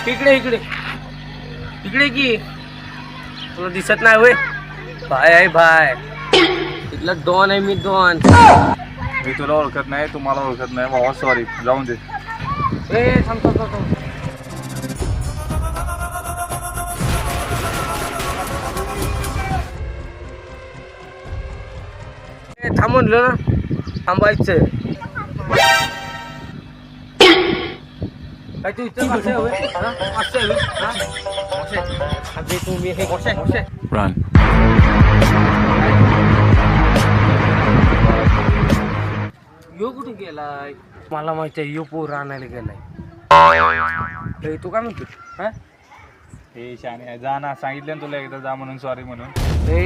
इकडे इकडे इकडे की तुला दिसत नाही होय भाय आहे भाय इथला डॉन आहे मी डॉन मी तुला ओळखत नाही तुम्हाला ओळखत नाही बाबा सॉरी जाऊन दे ए थांब थांब थांब थांब. ए, थांब म्हणलं ना थांबायचं काय तू इथं कसं आहे होय? हा? असं आहे होय? हा? असं आहे. अबे तुम्ही हे कसे कसे रन यो कुठे गेलाय मला माहिती आहे यो पोर आणायला गेलाय तू काय म्हणतो हा हे शाने जा ना सांगितलं ना तुला एकदा जा म्हणून सॉरी म्हणून ए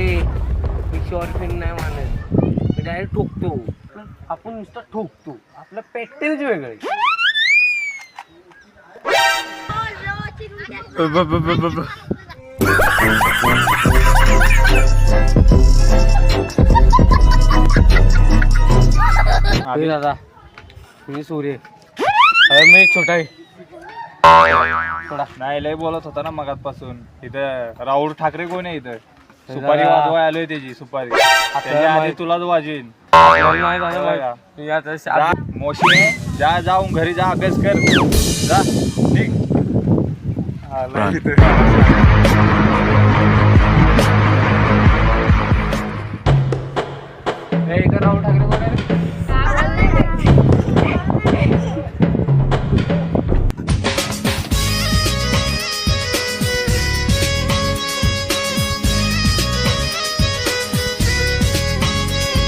मी शॉर्ट फिल्म नाही मानत मी डायरेक्ट ठोकतो आपण नुसतं ठोकतो आपलं पॅटर्नच वेगळे दादा मी सूर्य अरे मी छोटा आहे थोडा नाही लय बोलत होता ना मगातपासून इथं राहुल ठाकरे कोण आहे इथं सुपारी वाजवाय आलोय त्याची सुपारी त्याच्या आधी तुलाच वाजवीन जा, मोशी जा जाऊन घरी जा अभ्यास कर जा निघ आलाय इथं. राहुल ठाकरे